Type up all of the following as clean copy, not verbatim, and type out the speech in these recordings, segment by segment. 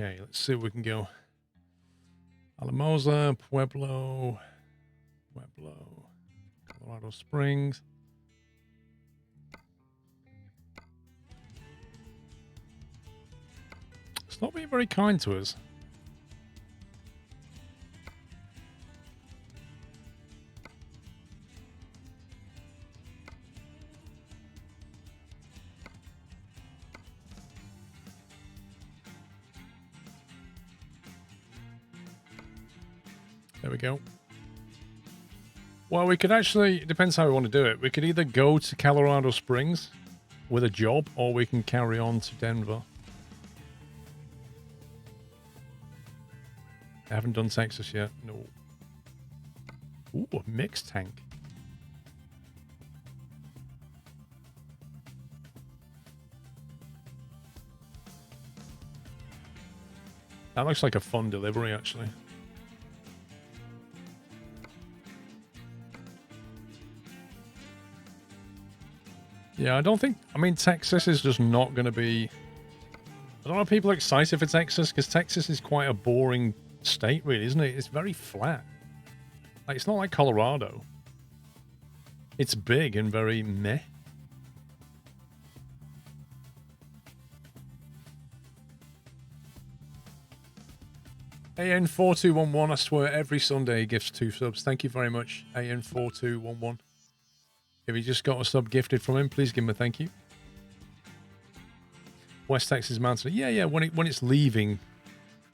Okay, let's see if we can go. Alamosa, Pueblo, Colorado Springs. It's not being very kind to us. There we go. Well, we could actually, it depends how we want to do it. We could either go to Colorado Springs with a job, or we can carry on to Denver. I haven't done Texas yet. No. Ooh, a mixed tank. That looks like a fun delivery, actually. Yeah, I don't think... I mean, Texas is just not going to be... I don't know if people are excited for Texas, because Texas is quite a boring state, really, isn't it? It's very flat. Like, it's not like Colorado. It's big and very meh. AN4211, I swear, every Sunday he gifts 2 subs. Thank you very much, AN4211. If you just got a sub gifted from him, please give him a thank you. West Texas Mountain. Yeah, when it's leaving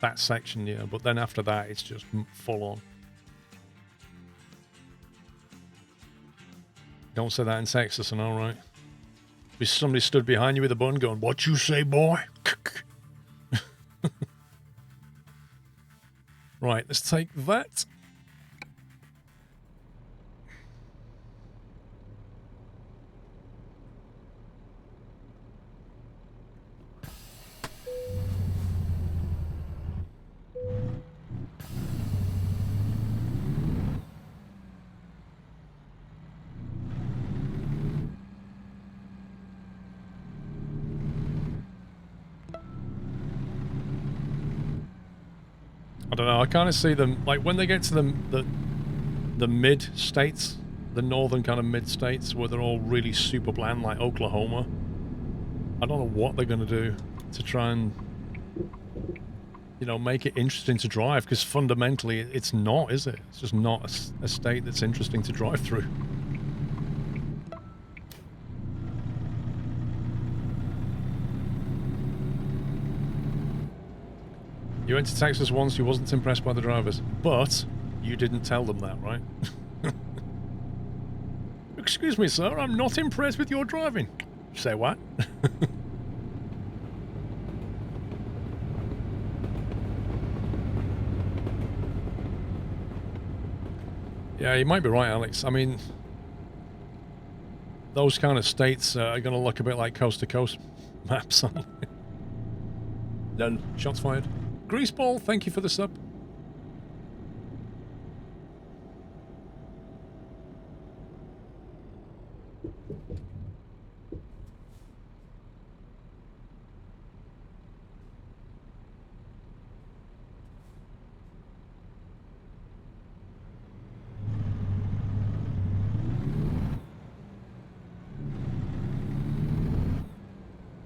that section, yeah. But then after that, it's just full on. Don't say that in Texas, I know, right? If somebody stood behind you with a bun going, "What you say, boy?" Right, let's take that. I don't know, I kind of see them, like, when they get to the mid-states, the northern kind of mid-states, where they're all really super bland, like Oklahoma, I don't know what they're going to do to try and, you know, make it interesting to drive, because fundamentally it's not, is it? It's just not a state that's interesting to drive through. You went to Texas once, you wasn't impressed by the drivers, but you didn't tell them that, right? Excuse me, sir, I'm not impressed with your driving. Say what? Yeah, you might be right, Alex. I mean, those kind of states are going to look a bit like coast-to-coast maps. Done. Shots fired. Greaseball, thank you for the sub.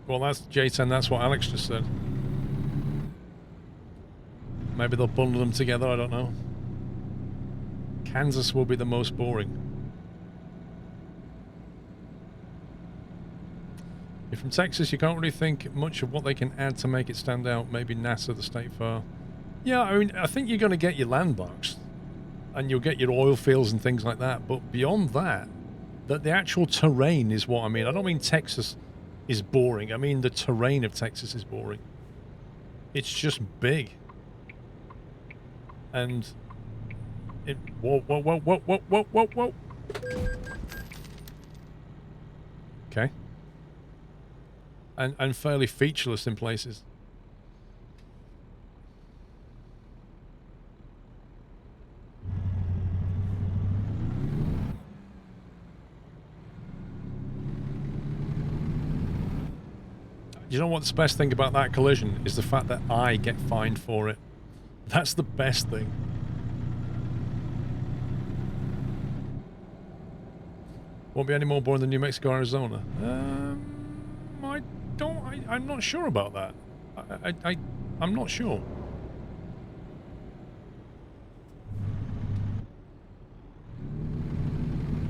Well, that's J10, that's what Alex just said. Maybe they'll bundle them together, I don't know. Kansas will be the most boring. You're from Texas, you can't really think much of what they can add to make it stand out. Maybe NASA, the state fair. Yeah, I mean, I think you're going to get your landmarks. And you'll get your oil fields and things like that. But beyond that, the actual terrain is what I mean. I don't mean Texas is boring. I mean the terrain of Texas is boring. It's just big. And it... Whoa. Okay. And fairly featureless in places. You know what's the best thing about that collision is the fact that I get fined for it. That's the best thing. Won't be any more boring than New Mexico, Arizona. I'm not sure about that. I'm not sure.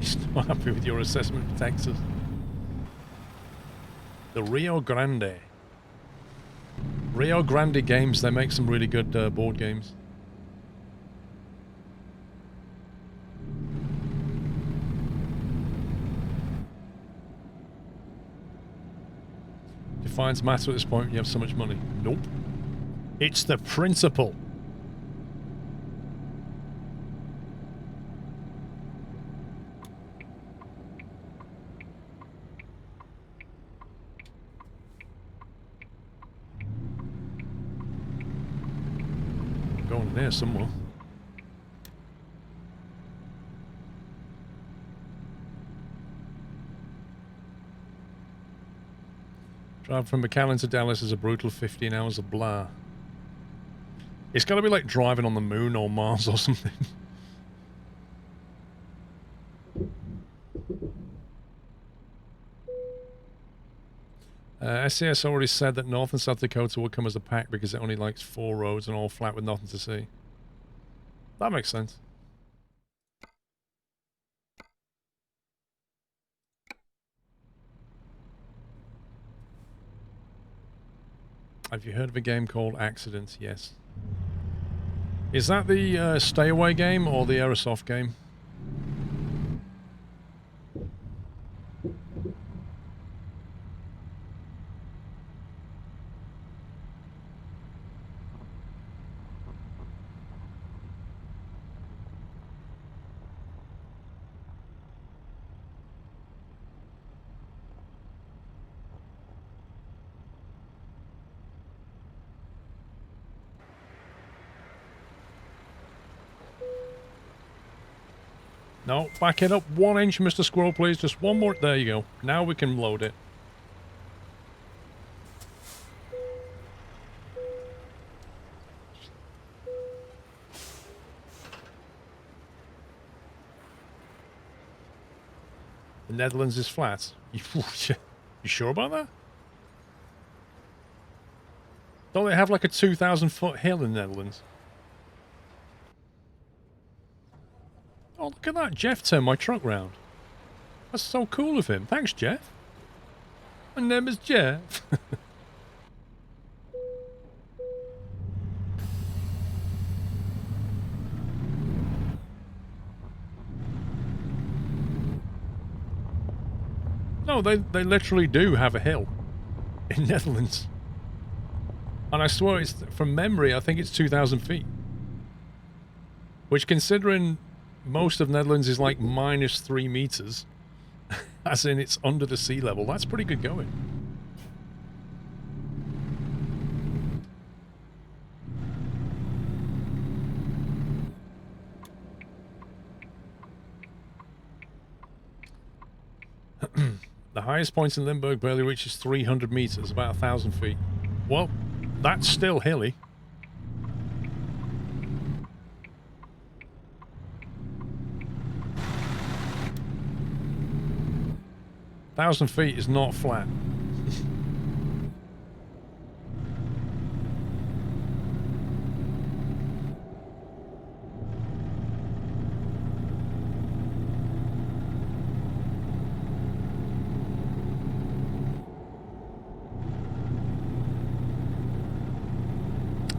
He's not happy with your assessment of Texas. The Rio Grande. Rio Grande Games, they make some really good board games. Defines matter at this point when you have so much money. Nope. It's the principle. Going there somewhere. Drive from McAllen to Dallas is a brutal 15 hours of blah. It's got to be like driving on the moon or Mars or something. SCS already said that North and South Dakota will come as a pack because it only likes 4 roads and all flat with nothing to see. That makes sense. Have you heard of a game called Accidents? Yes. Is that the Stay Away game or the Aerosoft game? No, back it up 1 inch, Mr. Squirrel, please. Just one more. There you go. Now we can load it. The Netherlands is flat. You sure about that? Don't they have like a 2,000-foot hill in the Netherlands? Oh, look at that. Jeff turned my truck round. That's so cool of him. Thanks, Jeff. My name is Jeff. No, they literally do have a hill in Netherlands. And I swear it's, from memory, I think it's 2,000 feet. Which, considering most of Netherlands is like -3 meters, as in it's under the sea level, that's pretty good going. The highest point in Limburg barely reaches 300 meters, about 1,000 feet. Well, that's still hilly. Thousand feet is not flat.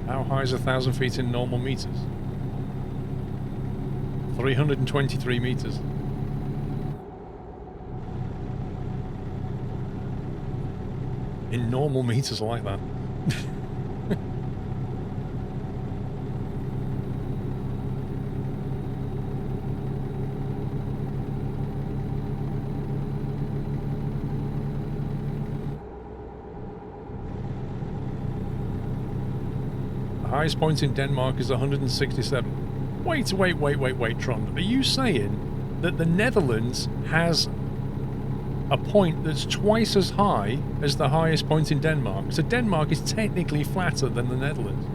How high is 1,000 feet in normal meters? 323 meters. In normal meters like that. The highest point in Denmark is 167. Wait, Trond. Are you saying that the Netherlands has a point that's twice as high as the highest point in Denmark. So Denmark is technically flatter than the Netherlands.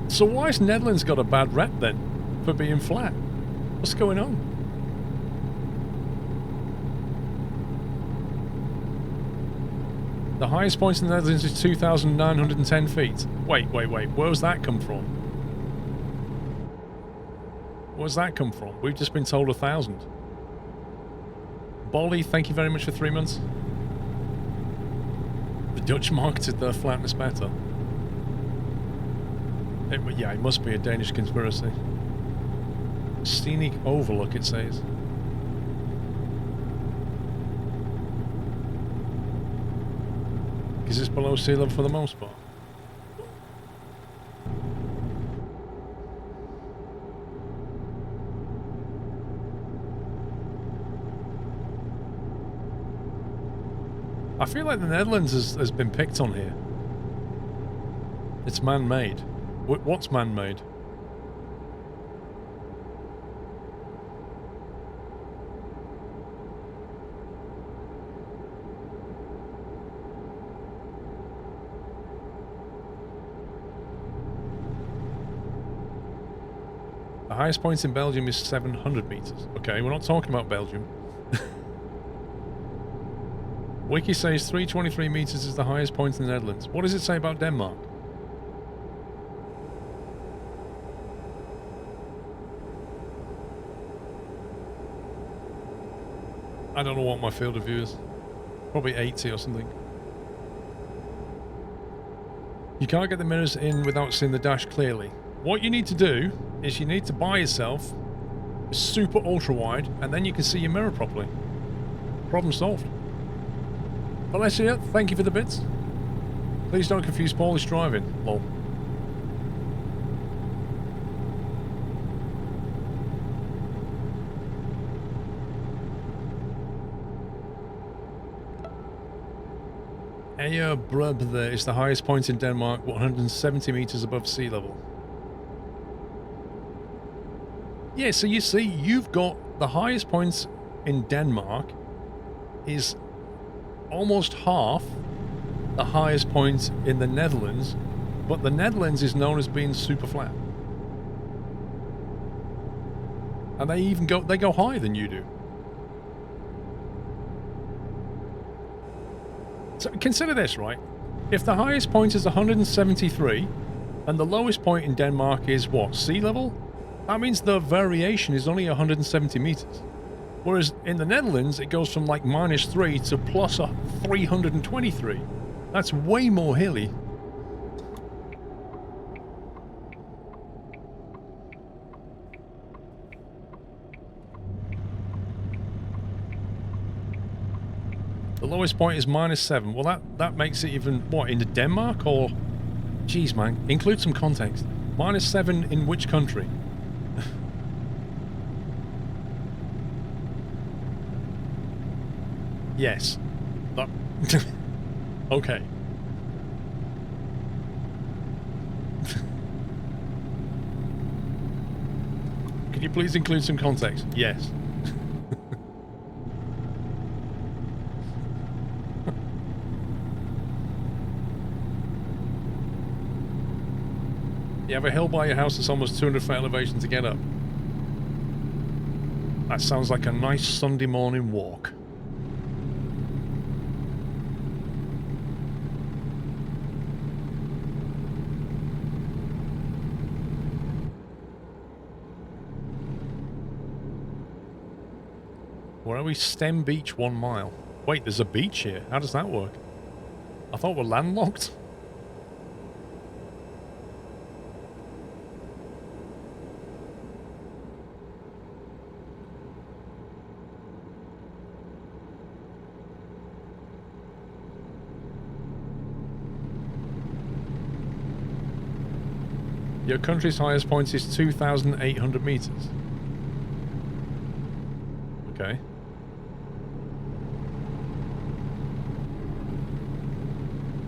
So why's Netherlands got a bad rep then for being flat? What's going on? The highest point in the Netherlands is 2,910 feet. Wait. Where's that come from? Where's that come from? We've just been told 1,000. Bolly, thank you very much for 3 months. The Dutch marketed their flatness better. Yeah, it must be a Danish conspiracy. Scenic overlook, it says. Is this below sea level for the most part? I feel like the Netherlands has been picked on here. It's man-made. What's man-made? The highest point in Belgium is 700 meters. Okay, we're not talking about Belgium. Wiki says 323 meters is the highest point in the Netherlands. What does it say about Denmark? I don't know what my field of view is. Probably 80 or something. You can't get the mirrors in without seeing the dash clearly. What you need to do is you need to buy yourself a super ultra wide and then you can see your mirror properly. Problem solved. Alessia, thank you for the bits. Please don't confuse Polish driving. Lol. Ejerbrugge is the highest point in Denmark, 170 meters above sea level. Yeah, so you see, you've got the highest points in Denmark is almost half the highest point in the Netherlands, but the Netherlands is known as being super flat. And they go higher than you do. So consider this, right? If the highest point is 173 and the lowest point in Denmark is what, sea level? That means the variation is only 170 meters. Whereas in the Netherlands, it goes from like -3 to plus 323. That's way more hilly. The lowest point is -7. Well, that makes it even, what, into Denmark or... Jeez, man, include some context. -7 in which country? Yes. Okay. Can you please include some context? Yes. You have a hill by your house that's almost 200 foot elevation to get up. That sounds like a nice Sunday morning walk. Where are we? Stem Beach, 1 mile. Wait, there's a beach here. How does that work? I thought we're landlocked. Your country's highest point is 2,800 meters. Okay.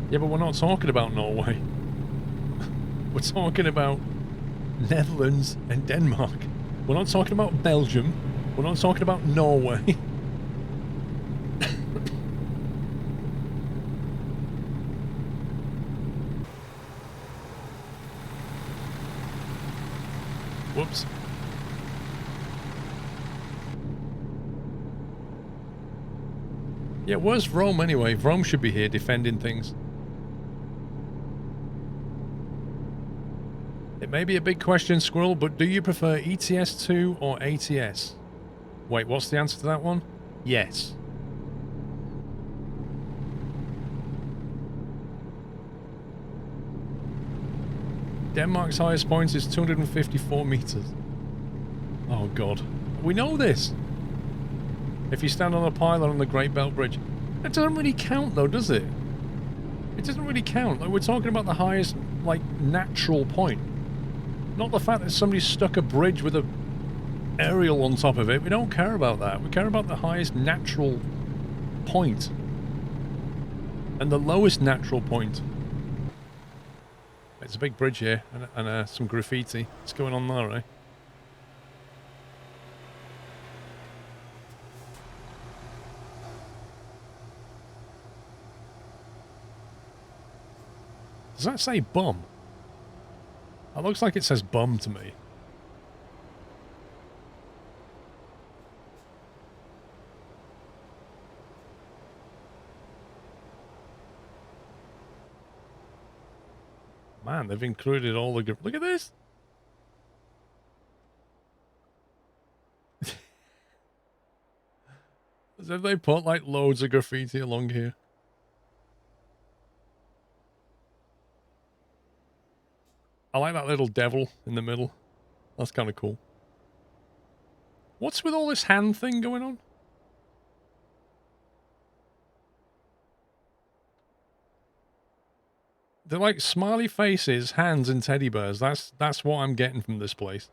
Yeah, but we're not talking about Norway. We're talking about Netherlands and Denmark. We're not talking about Belgium. We're not talking about Norway. Whoops. Yeah, where's Rome anyway? Rome should be here defending things. It may be a big question, Squirrel, but do you prefer ETS2 or ATS? Wait, what's the answer to that one? Yes. Denmark's highest point is 254 meters. Oh god. We know this! If you stand on a pylon on the Great Belt Bridge. That doesn't really count though, does it? It doesn't really count. Like, we're talking about the highest, like, natural point. Not the fact that somebody stuck a bridge with a aerial on top of it. We don't care about that. We care about the highest natural point. And the lowest natural point. It's a big bridge here, and some graffiti. What's going on there, eh? Does that say bum? That looks like it says bum to me. Man, they've included all the... Look at this! As if they put, like, loads of graffiti along here. I like that little devil in the middle. That's kind of cool. What's with all this hand thing going on? They're like smiley faces, hands, and teddy bears. That's what I'm getting from this place.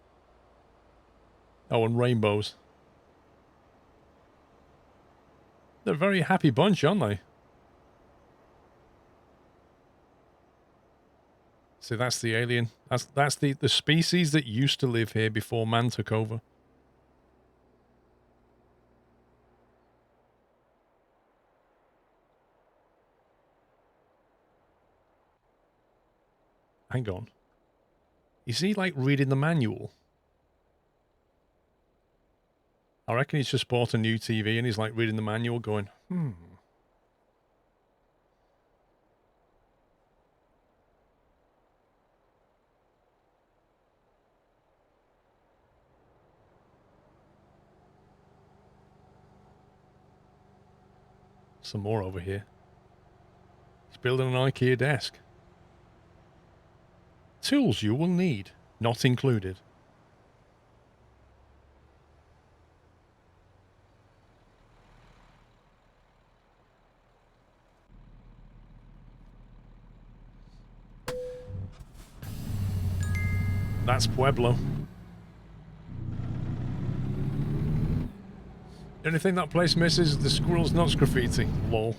Oh, and rainbows. They're a very happy bunch, aren't they? See, that's the alien. That's the species that used to live here before man took over. Hang on. Is he, like, reading the manual? I reckon he's just bought a new TV and he's, like, reading the manual going, Some more over here. He's building an IKEA desk. Tools you will need, not included. That's Pueblo. The only thing that place misses is the squirrel's nuts graffiti. Lol.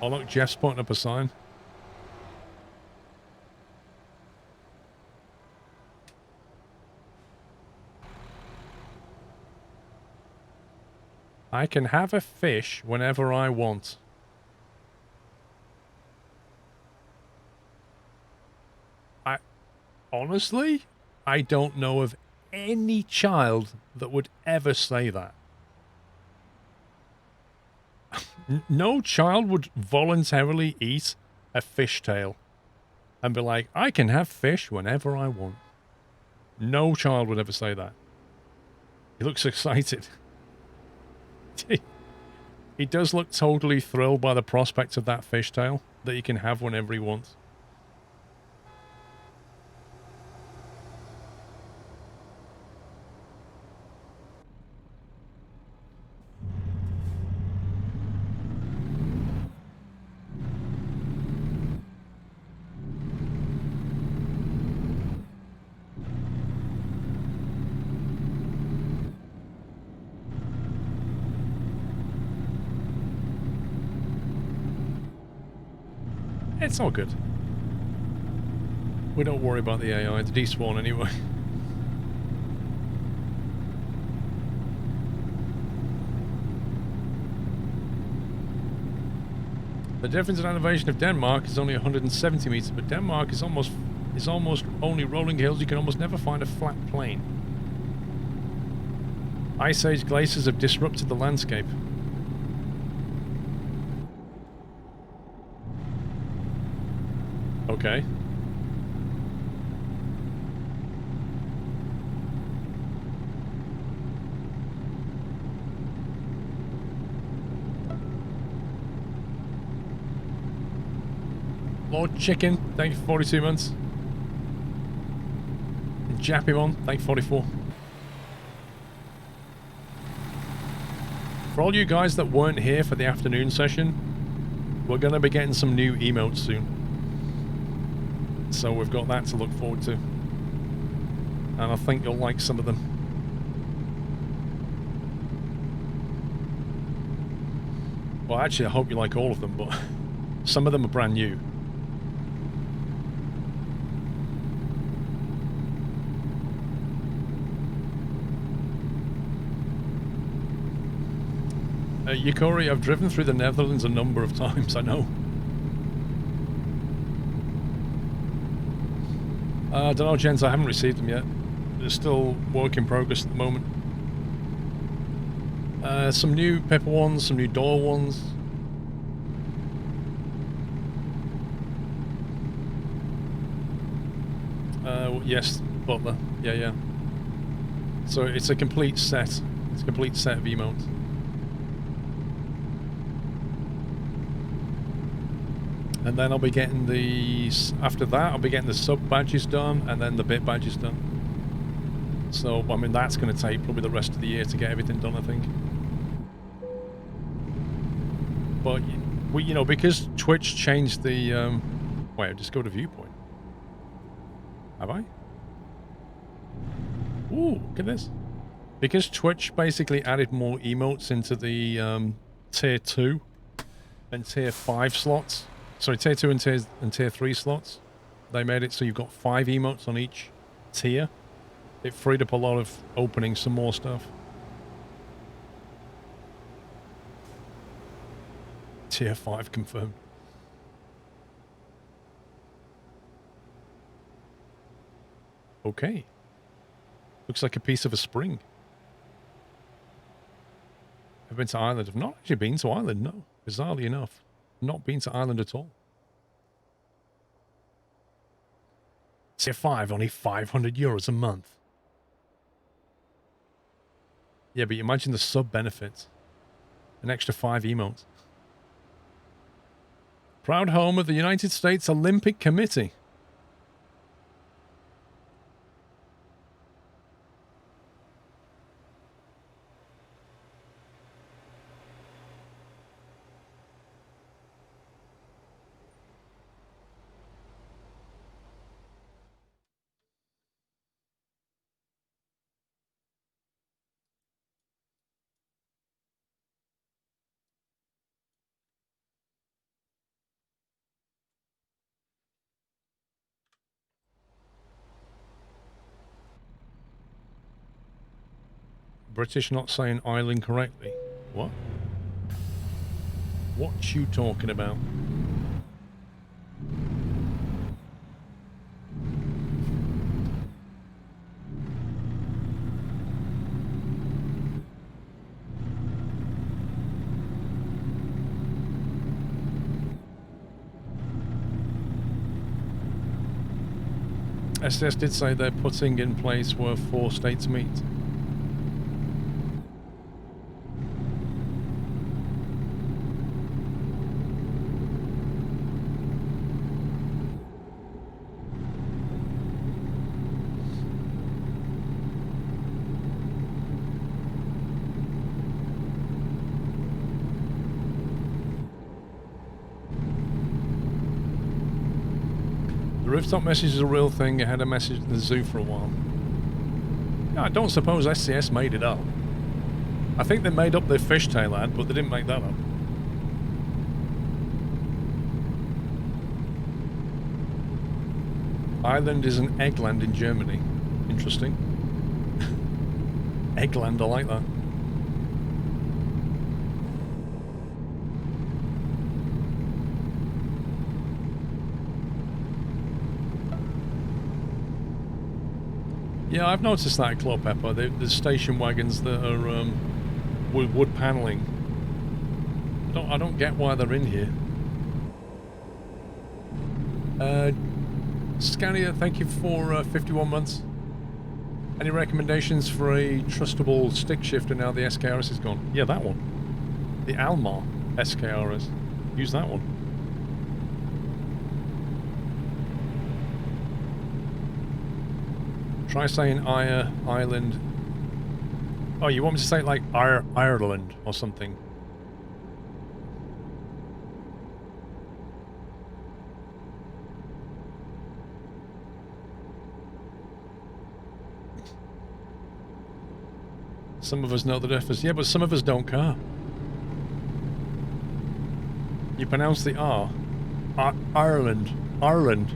Oh look, Jeff's putting up a sign. I can have a fish whenever I want. Honestly, I don't know of any child that would ever say that. No child would voluntarily eat a fishtail and be like, I can have fish whenever I want. No child would ever say that. He looks excited. He does look totally thrilled by the prospect of that fishtail that he can have whenever he wants. It's all good. We don't worry about the AI, the despawn anyway. The difference in elevation of Denmark is only 170 meters, but Denmark is almost only rolling hills. You can almost never find a flat plain. Ice Age glaciers have disrupted the landscape. Okay. Lord Chicken, thank you for 42 months. And Jappimon, thank you for 44. For all you guys that weren't here for the afternoon session, we're going to be getting some new emotes soon. So we've got that to look forward to. And I think you'll like some of them. Well, actually, I hope you like all of them, but some of them are brand new. Yukori, I've driven through the Netherlands a number of times, I know. I don't know, gents, I haven't received them yet. They're still work in progress at the moment. Some new pepper ones, some new door ones. Yes, Butler. Yeah. So it's a complete set. It's a complete set of emotes. And then I'll be getting the... After that, I'll be getting the sub badges done, and then the bit badges done. So, I mean, that's going to take probably the rest of the year to get everything done, I think. But, you know, because Twitch changed the... Wait, I'll just go to viewpoint. Have I? Ooh, look at this. Because Twitch basically added more emotes into the tier 2 and tier 5 slots. Sorry, tier 2 and tier 3 slots. They made it so you've got 5 emotes on each tier. It freed up a lot of opening some more stuff. Tier 5 confirmed. Okay. Looks like a piece of a spring. I've been to Ireland. I've not actually been to Ireland, no. Bizarrely enough. Not been to Ireland at all. Tier 5, only €500 a month. Yeah, but you imagine the sub benefits. An extra 5 emotes. Proud home of the United States Olympic Committee. British not saying island correctly. What? What you talking about? SDS did say they're putting in place where 4 states meet. Rooftop message is a real thing. I had a message in the zoo for a while. Yeah, I don't suppose SCS made it up. I think they made up their fishtail ad, but they didn't make that up. Island is an eggland in Germany. Interesting. Eggland, I like that. Yeah, I've noticed that at Clopepper. The station wagons that are with wood panelling. I don't get why they're in here. Scania, thank you for 51 months. Any recommendations for a trustable stick shifter now the SKRS is gone? Yeah, that one. The Almar SKRS. Use that one. Try saying Ireland. Oh, you want me to say it like Ireland or something? Some of us know the difference. Yeah, but some of us don't care. You pronounce the R. Ireland. Ireland.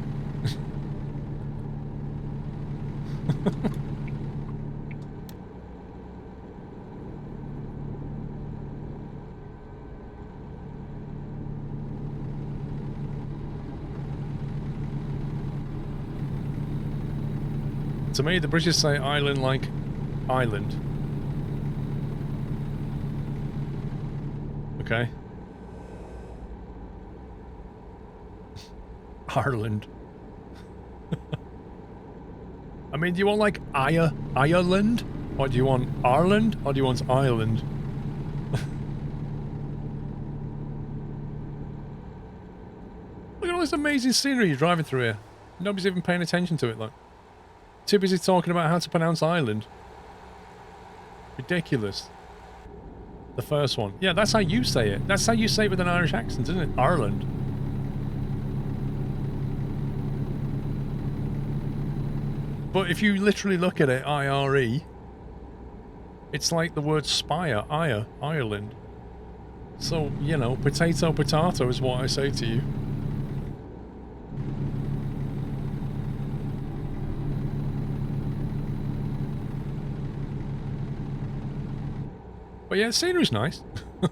To me, the British say island like island. Okay. Ireland. I mean, do you want like Ireland? Or do you want Ireland? Or do you want Ireland? Look at all this amazing scenery you're driving through here. Nobody's even paying attention to it, like. Too busy talking about how to pronounce Ireland. Ridiculous. The first one. Yeah, that's how you say it. That's how you say it with an Irish accent, isn't it? Ireland. But if you literally look at it, I-R-E, it's like the word spire, Ireland. So, you know, potato, potato is what I say to you. But yeah, the scenery's nice. I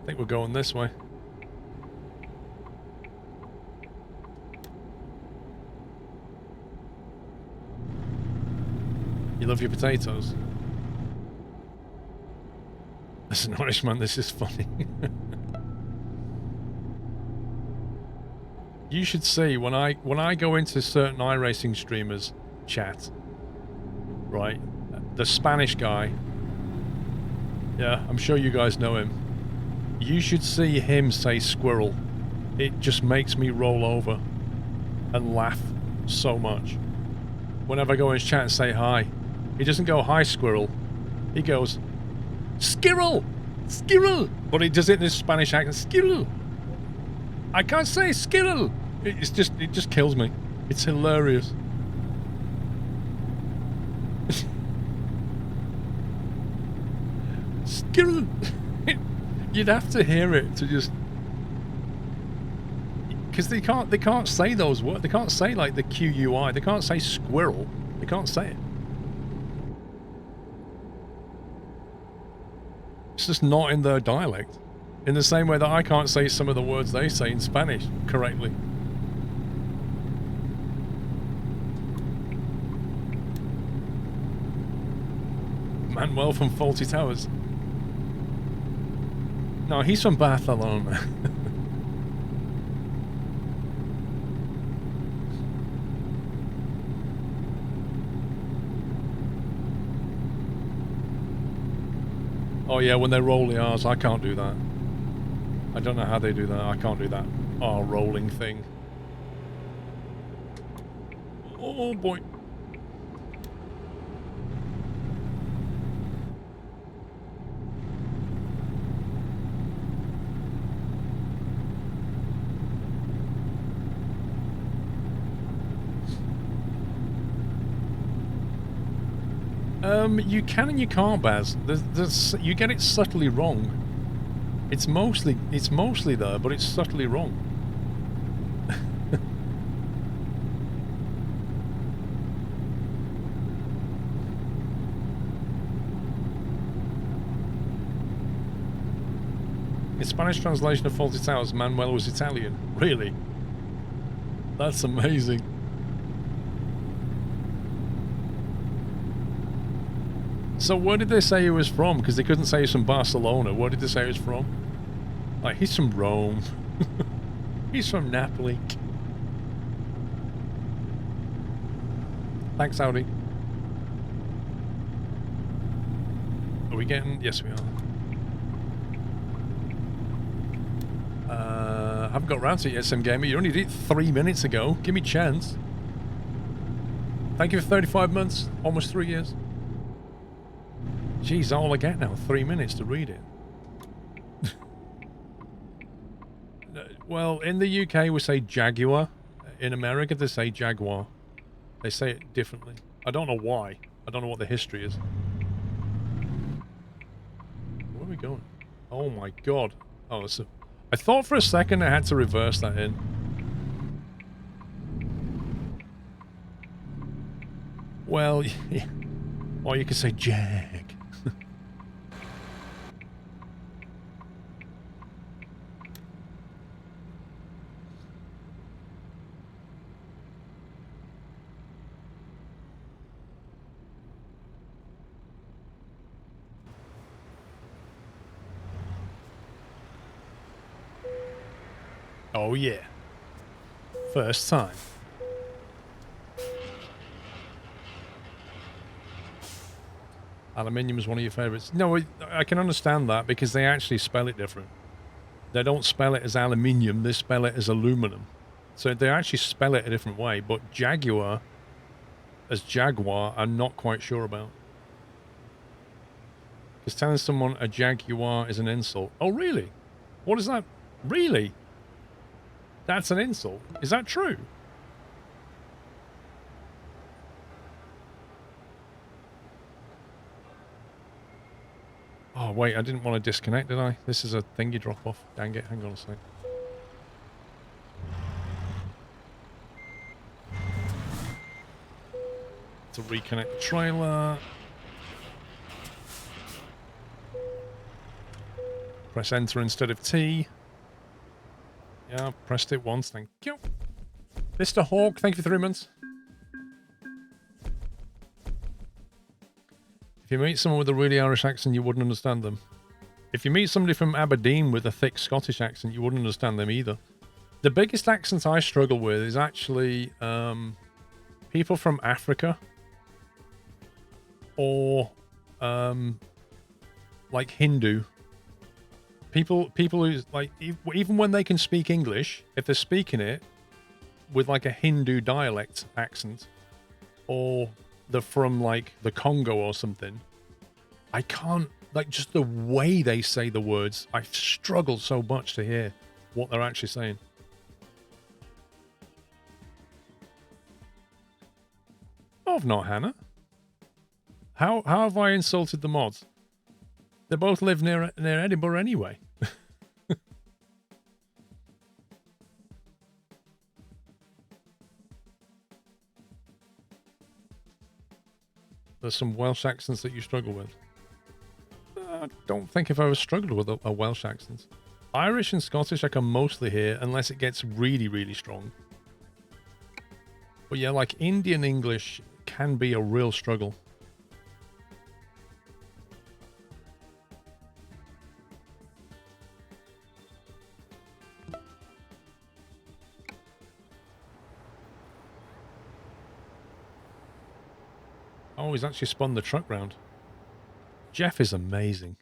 think we're going this way. You love your potatoes? As an Irishman, this is funny. You should see when I go into certain iRacing streamers chat, right? The Spanish guy. Yeah, I'm sure you guys know him. You should see him say squirrel. It just makes me roll over and laugh so much. Whenever I go in his chat and say hi, he doesn't go hi squirrel. He goes skirrel, skirrel, but he does it in his Spanish accent. Skirrel. I can't say skirrel. It just kills me. It's hilarious. Skirrel. You'd have to hear it to just, because they can't say those words. They can't say like the QUI. They can't say squirrel. They can't say it. It's just not in their dialect. In the same way that I can't say some of the words they say in Spanish correctly. Manuel from Faulty Towers. No, he's from Barcelona. Oh yeah, when they roll the R's, I can't do that. I don't know how they do that. I can't do that R rolling thing. Oh boy. You can and you can't, Baz. You get it subtly wrong. It's mostly there, but it's subtly wrong. In Spanish translation of Fawlty Towers, Manuel was Italian. Really? That's amazing. So where did they say he was from? Because they couldn't say he's from Barcelona. Where did they say he was from? Like, he's from Rome. He's from Napoli. Thanks, Audi. Are we getting... Yes, we are. Haven't got around to it yet, Sim Gamer. You only did it 3 minutes ago. Give me a chance. Thank you for 35 months. Almost 3 years. Jeez, all I get now, 3 minutes to read it. Well, in the UK we say Jaguar. In America they say Jaguar. They say it differently. I don't know why. I don't know what the history is. Where are we going? Oh my god. Oh, it's I thought for a second I had to reverse that in. Well, yeah. Or you could say Jag. Oh yeah. First time. Aluminium is one of your favourites. No, I can understand that because they actually spell it different. They don't spell it as aluminium, they spell it as aluminum. So they actually spell it a different way, but Jaguar as Jaguar, I'm not quite sure about. Because telling someone a Jaguar is an insult. Oh, really? What is that? Really? That's an insult? Is that true? Oh, wait, I didn't want to disconnect, did I? This is a thingy drop off. Dang it, hang on a sec. To reconnect the trailer. Press enter instead of T. Yeah, I've pressed it once, thank you. Mr. Hawk, thank you for 3 months. If you meet someone with a really Irish accent, you wouldn't understand them. If you meet somebody from Aberdeen with a thick Scottish accent, you wouldn't understand them either. The biggest accent I struggle with is actually people from Africa or like Hindu. People who, like, even when they can speak English, if they're speaking it with like a Hindu dialect accent, or they're from like the Congo or something, I can't, like, just the way they say the words, I struggle so much to hear what they're actually saying. I've not, Hannah. How have I insulted the mods? They both live near Edinburgh anyway. There's some Welsh accents that you struggle with. I don't think I've ever struggled with a Welsh accent. Irish and Scottish I can mostly hear unless it gets really, really strong. But yeah, like Indian English can be a real struggle. Oh, he's actually spun the truck round. Jeff is amazing.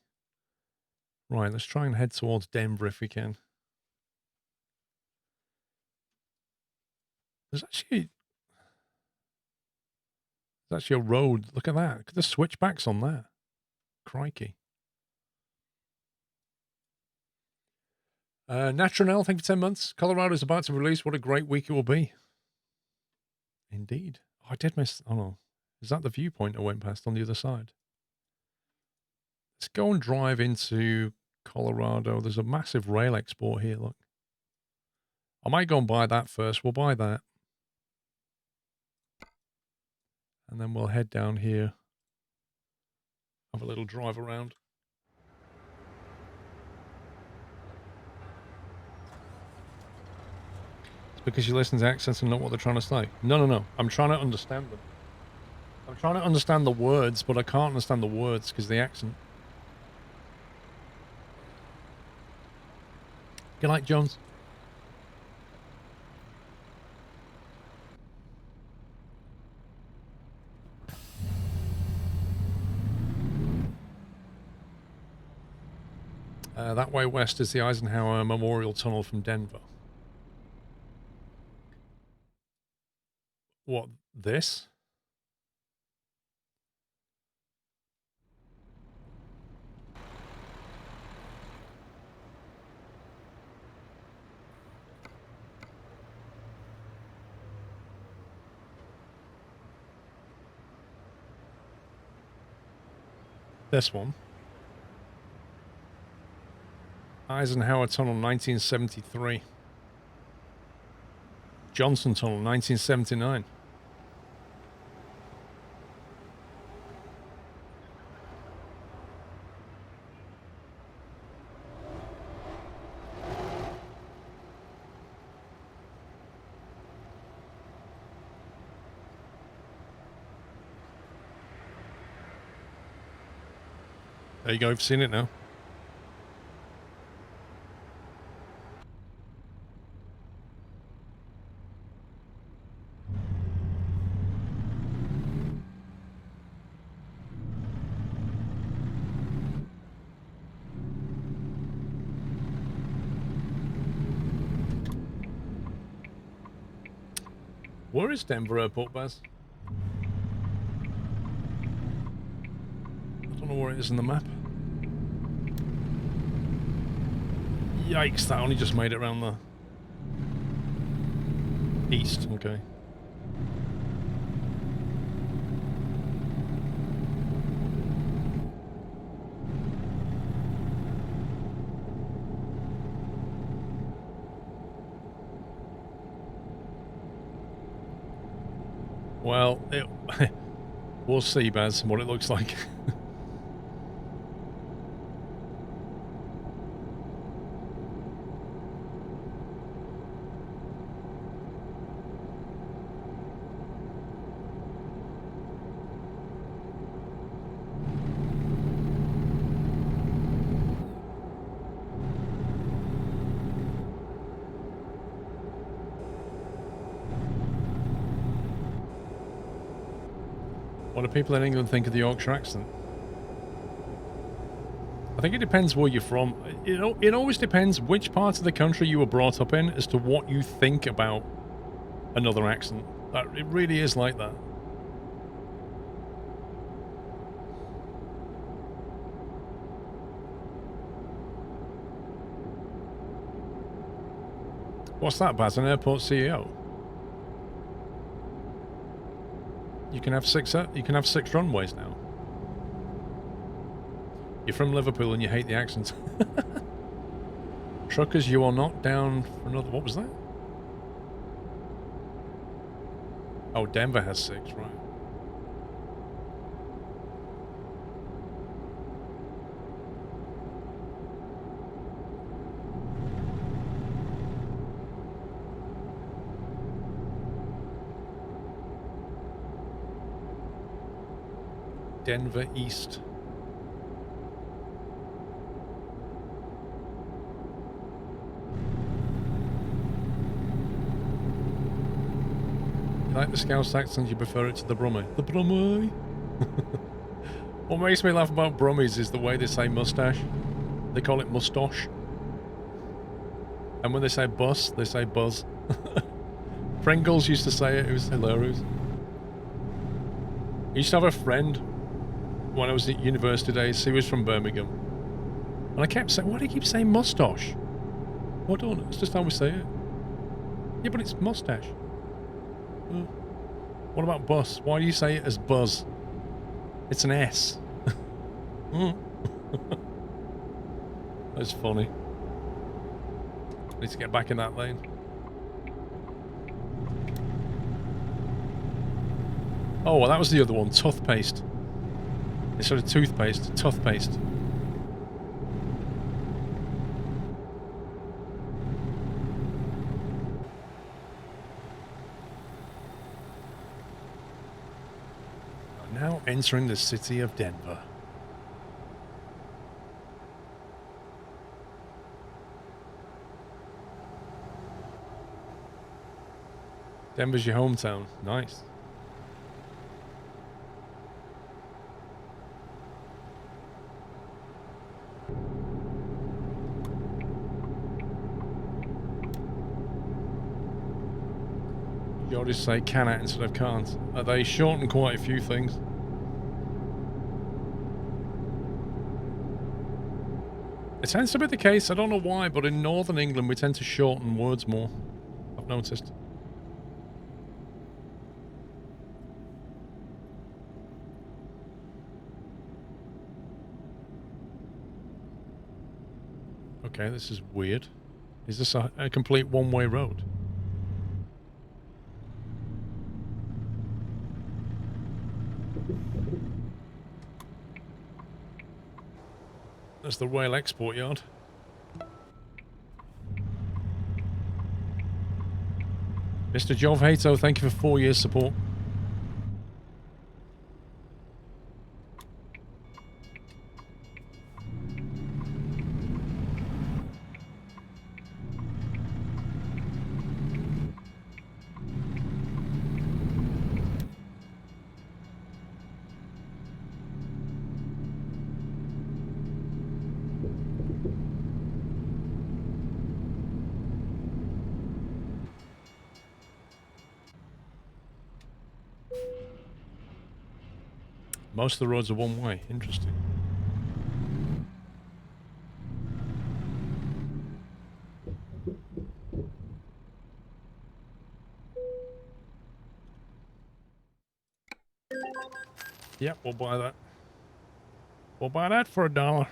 Right, let's try and head towards Denver if we can. There's actually a road. Look at that. Look at the switchbacks on that. Crikey. Natronel, thank you for 10 months. Colorado's about to release. What a great week it will be. Indeed. Oh, I did miss... Oh, no. Is that the viewpoint I went past on the other side? Let's go and drive into Colorado. There's a massive rail export here, look. I might go and buy that first. We'll buy that. And then we'll head down here. Have a little drive around. It's because you listen to accents and know what they're trying to say. No. I'm trying to understand them. I'm trying to understand the words, but I can't understand the words because of the accent. Good night, Jones. That way west is the Eisenhower Memorial Tunnel from Denver. What, this? This one. Eisenhower Tunnel, 1973. Johnson Tunnel, 1979. There you go, I've seen it now. Where is Denver Airport, Baz? I don't know where it is in the map. Yikes, that only just made it around the east, okay. Well, we'll see, Baz, what it looks like. What do people in England think of the Yorkshire accent? I think it depends where you're from. It always depends which part of the country you were brought up in as to what you think about another accent. It really is like that. What's that, Baz? An airport CEO? You can have six runways now. You're from Liverpool and you hate the accent. Truckers, you are not down for another... What was that? Oh, Denver has 6, right. Denver East. You like the Scouse accent, you prefer it to the Brummie. The Brummie! What makes me laugh about Brummies is the way they say mustache. They call it mustache. And when they say bus, they say buzz. Pringles used to say it was hilarious. I used to have a friend when I was at university days. He was from Birmingham. And I kept saying, why do you keep saying mustache? Well, don't. It's just how we say it. Yeah, but it's mustache. What about bus? Why do you say it as buzz? It's an S. That's funny. Need to get back in that lane. Oh, well, that was the other one. Toothpaste. Instead of toothpaste, toothpaste. Now entering the city of Denver. Denver's your hometown. Nice. You always say cannot instead of can't. They shorten quite a few things. It tends to be the case, I don't know why, but in Northern England we tend to shorten words more. I've noticed. Okay, this is weird. Is this a complete one-way road? That's the rail export yard. Mr. Jov Hato, thank you for 4 years support. Most of the roads are one way. Interesting. Yep, we'll buy that. We'll buy that for $1.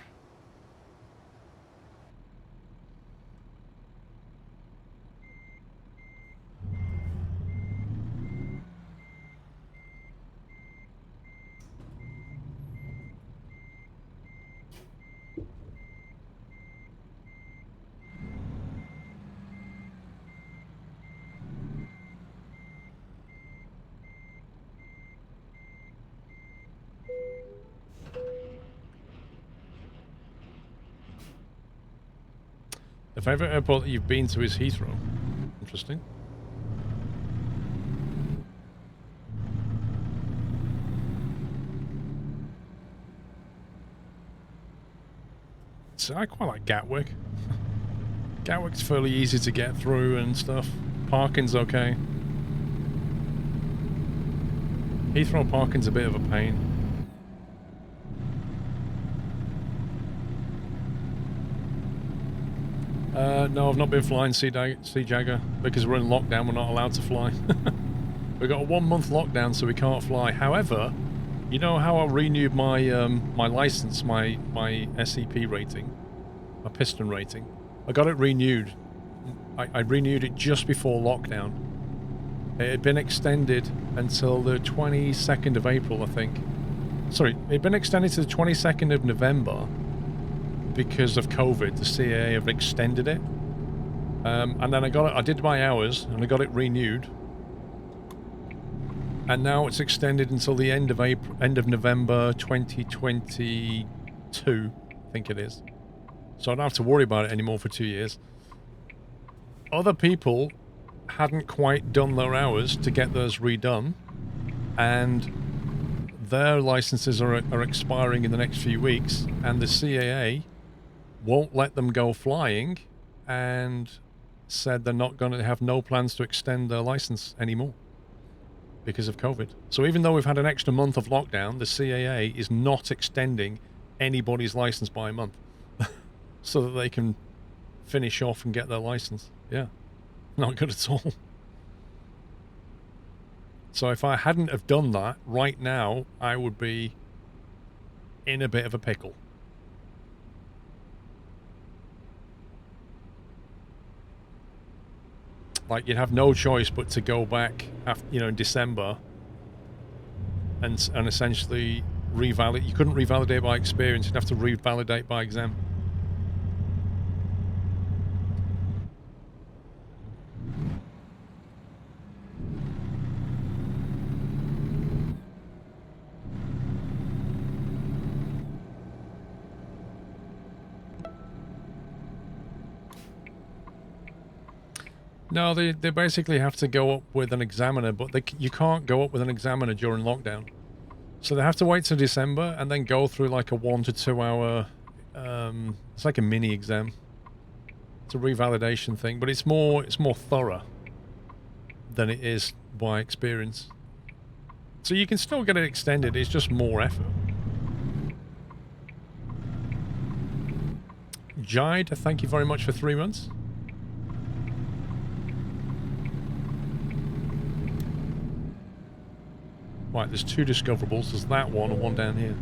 The favourite airport that you've been to is Heathrow. Interesting. So I quite like Gatwick. Gatwick's fairly easy to get through and stuff. Parking's okay. Heathrow parking's a bit of a pain. No, I've not been flying Sea Jagger because we're in lockdown. We're not allowed to fly. We've got a 1 month lockdown, so we can't fly. However, you know how I renewed my my license, my SEP rating, my piston rating. I got it renewed. I renewed it just before lockdown. It had been extended until the 22nd of April, I think. Sorry, it had been extended to the 22nd of November because of COVID. The CAA have extended it. And then I did my hours and I got it renewed. And now it's extended until the end of November 2022, I think it is. So I don't have to worry about it anymore for 2 years. Other people hadn't quite done their hours to get theirs redone, and their licenses are expiring in the next few weeks, and the CAA won't let them go flying, and said they're not going to have no plans to extend their license anymore because of COVID. So even though we've had an extra month of lockdown, the CAA is not extending anybody's license by a month so that they can finish off and get their license. Yeah, not good at all. So if I hadn't have done that, right now, I would be in a bit of a pickle. Like, you'd have no choice but to go back after, you know, in December and essentially revalidate. You couldn't revalidate by experience. You'd have to revalidate by exam. No, they basically have to go up with an examiner, but you can't go up with an examiner during lockdown. So they have to wait till December and then go through like a 1 to 2 hour, it's like a mini exam. It's a revalidation thing, but it's more thorough than it is by experience. So you can still get it extended, it's just more effort. Jide, thank you very much for 3 months. Right, there's 2 discoverables. There's that one and one down here.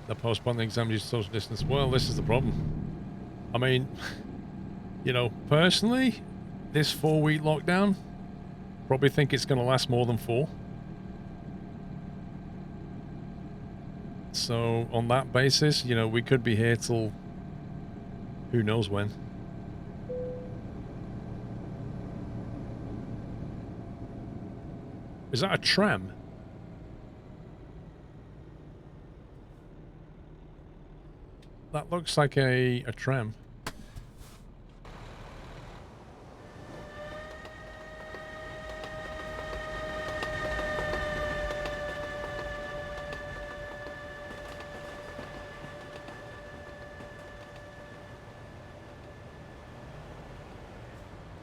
They're postponing the exam due to social distance. Well, this is the problem. I mean, you know, personally, this 4-week lockdown, probably think it's going to last more than 4. So, on that basis, you know, we could be here till who knows when. Is that a tram? That looks like a tram.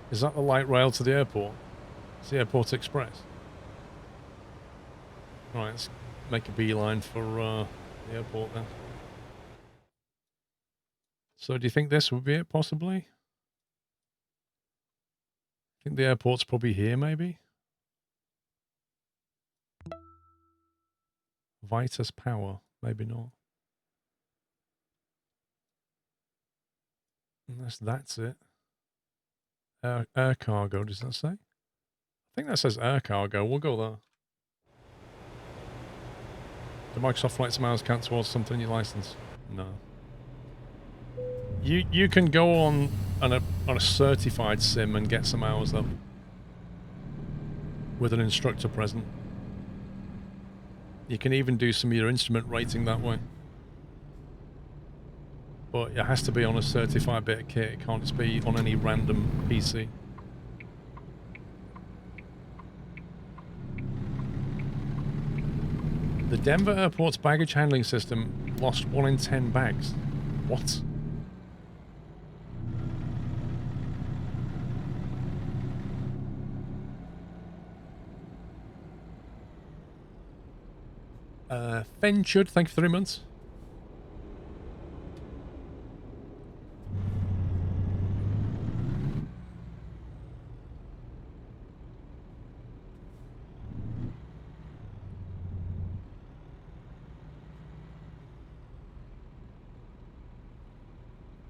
Is that the light rail to the airport? It's the Airport Express. Right, let's make a beeline for the airport then. So do you think this would be it, possibly? I think the airport's probably here, maybe? Vitus Power, maybe not. Unless that's it. Air cargo, does that say? I think that says air cargo. We'll go there. Do Microsoft Flight Miles count towards something in your license? No. You can go on a certified sim and get some hours though, with an instructor present. You can even do some of your instrument rating that way. But it has to be on a certified bit of kit. It can't just be on any random PC. The Denver airport's baggage handling system lost 1 in 10 bags. What? Fenchud, thank you for 3 months.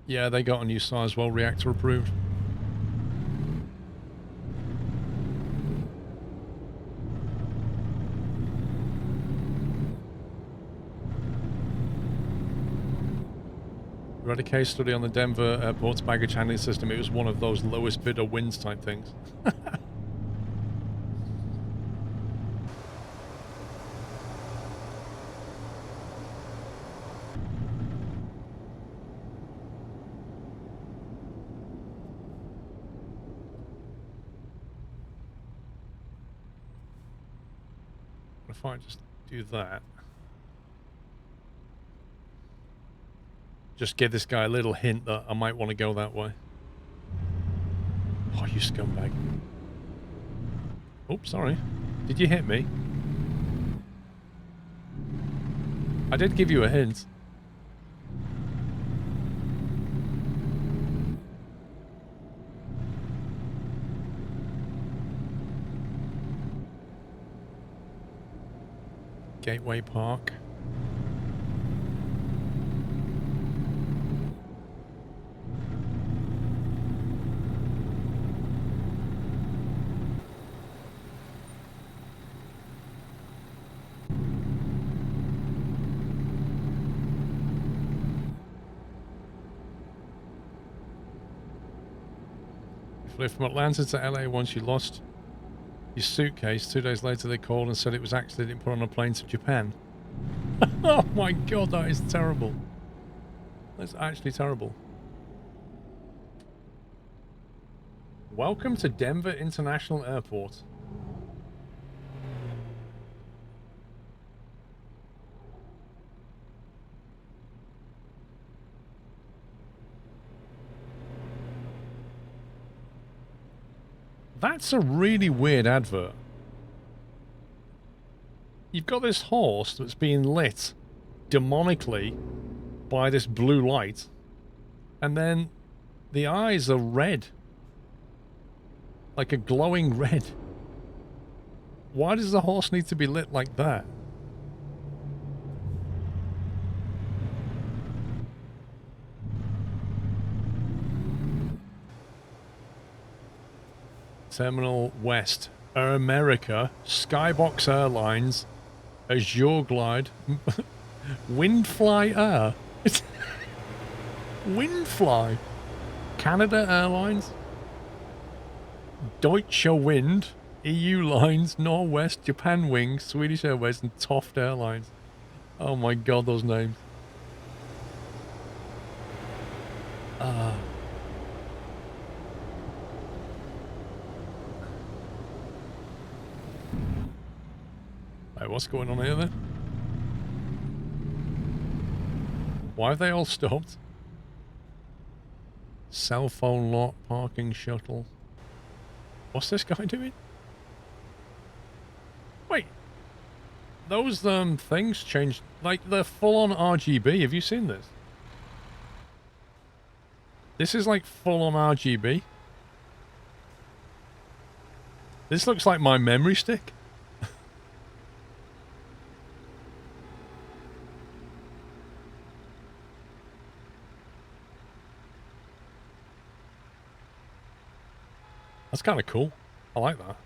Yeah, they got a new Sizewell reactor approved. We had a case study on the Denver airport's baggage handling system. It was one of those lowest bidder wins type things. If I just do that, just give this guy a little hint that I might want to go that way. Oh, you scumbag. Oops, sorry. Did you hit me? I did give you a hint. Gateway Park. Flew from Atlanta to LA once. You lost your suitcase. 2 days later they called and said it was accidentally put on a plane to Japan. Oh my god, that is terrible. That's actually terrible. Welcome to Denver International Airport. That's a really weird advert. You've got this horse that's being lit demonically by this blue light, and then the eyes are red. Like a glowing red. Why does the horse need to be lit like that? Terminal West, Air America, Skybox Airlines, Azure Glide, Windfly Air, Windfly, Canada Airlines, Deutsche Wind, EU Lines, Norwest, Japan Wings, Swedish Airways, and Toft Airlines. Oh my god, those names. Right, what's going on here then? Why have they all stopped? Cell phone lot, parking shuttle. What's this guy doing? Wait. Those things changed. Like, they're full-on RGB. Have you seen this? This is like full-on RGB. This looks like my memory stick. That's kind of cool. I like that.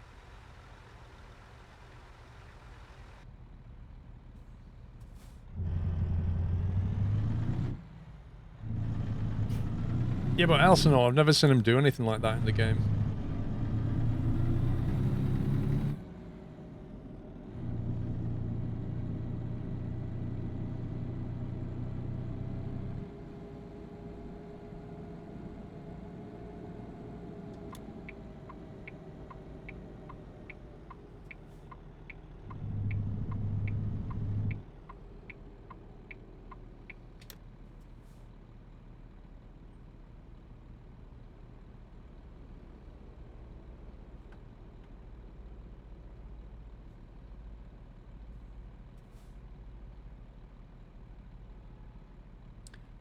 Yeah, but Elsinore, I've never seen him do anything like that in the game.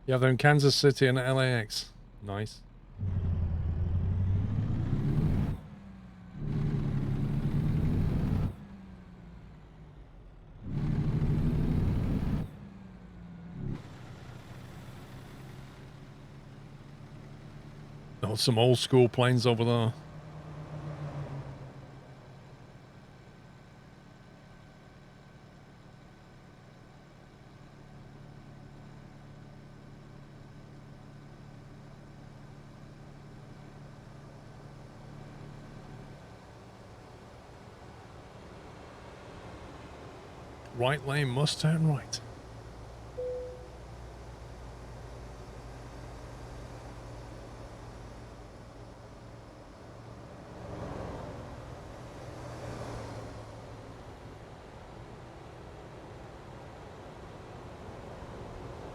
Yeah, they're in Kansas City and LAX. Nice. Oh, some old school planes over there. Right lane must turn right.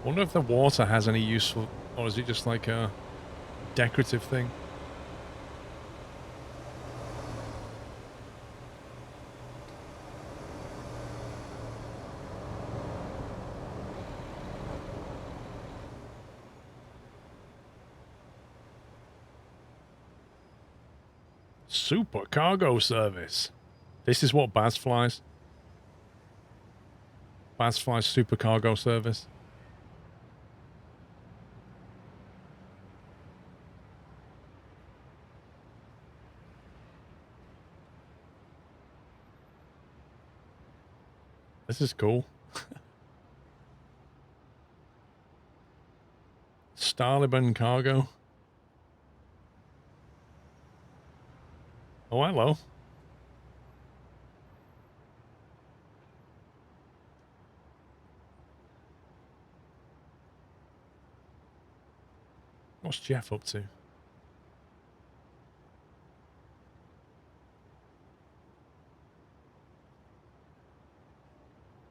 Wonder if the water has any useful, or is it just like a decorative thing? Super cargo service. This is what Baz flies. Fast Fly supercargo service. This is cool. Starliban Cargo. Oh, hello. What's Jeff up to?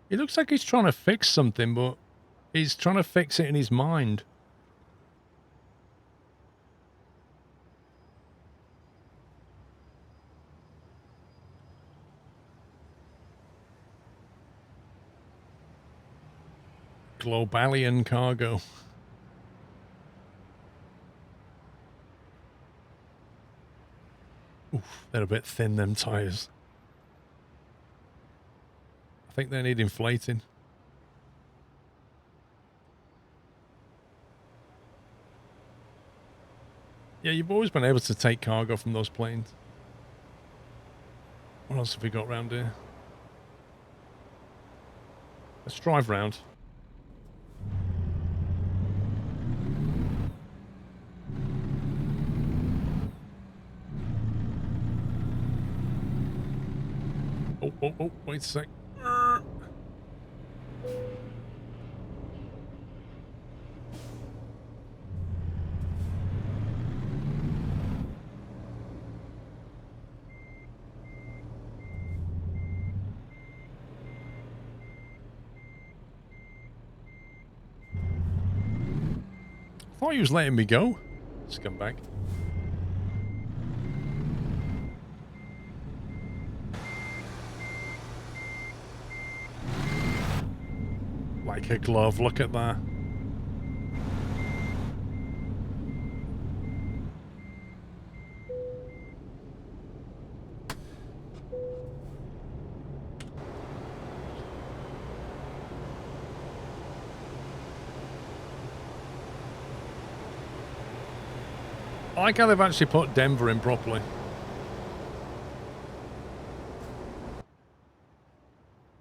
He looks like he's trying to fix something, but he's trying to fix it in his mind. Globalian Cargo. Oof, they're a bit thin, them tyres. I think they need inflating. Yeah, you've always been able to take cargo from those planes. What else have we got around here? Let's drive round. Oh, wait a sec. I thought he was letting me go. Scumbag. Like a glove, look at that. I like how they've actually put Denver in properly.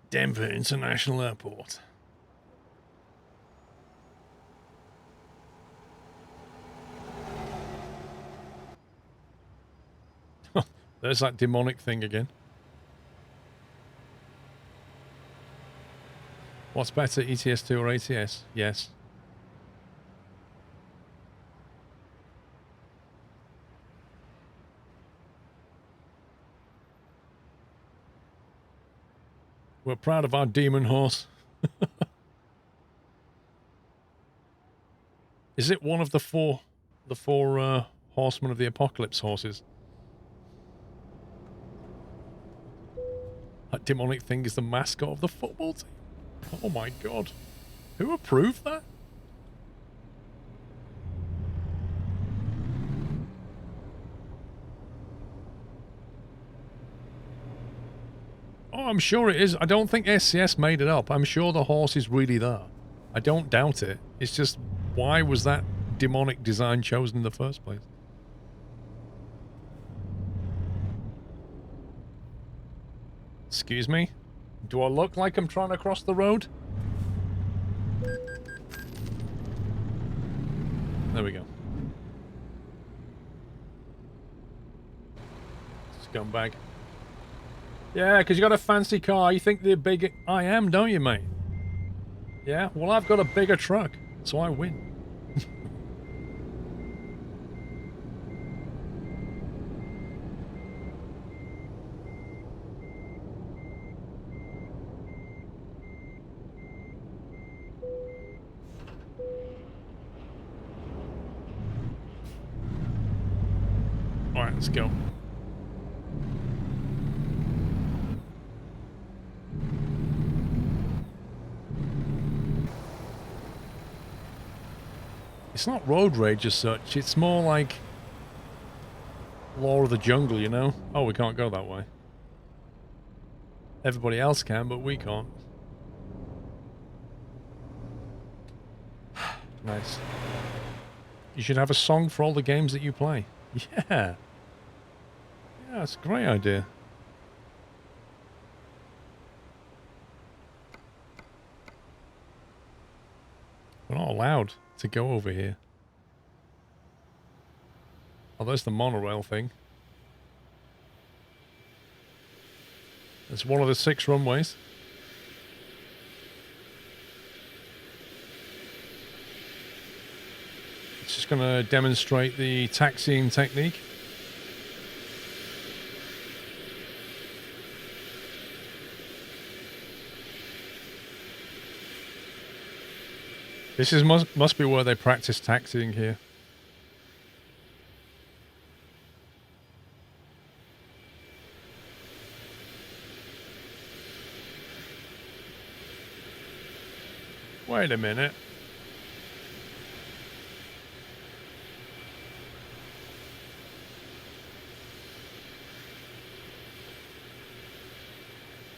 Denver International Airport. There's that demonic thing again. What's better, ETS2 or ATS? Yes. We're proud of our demon horse. Is it one of the four horsemen of the apocalypse horses? That demonic thing is the mascot of the football team. Oh my god. Who approved that? Oh, I'm sure it is. I don't think SCS made it up. I'm sure the horse is really there. I don't doubt it. It's just, why was that demonic design chosen in the first place? Excuse me? Do I look like I'm trying to cross the road? There we go. Scumbag. Yeah, because you got a fancy car. You think they're big. I am, don't you, mate? Yeah? Well, I've got a bigger truck, so I win. Alright, let's go. It's not road rage as such, it's more like law of the jungle, you know? Oh, we can't go that way. Everybody else can, but we can't. Nice. You should have a song for all the games that you play. Yeah. Yeah, that's a great idea. We're not allowed to go over here. Oh, there's the monorail thing. It's one of the 6 runways. It's just going to demonstrate the taxiing technique. This is must be where they practice taxiing here. Wait a minute.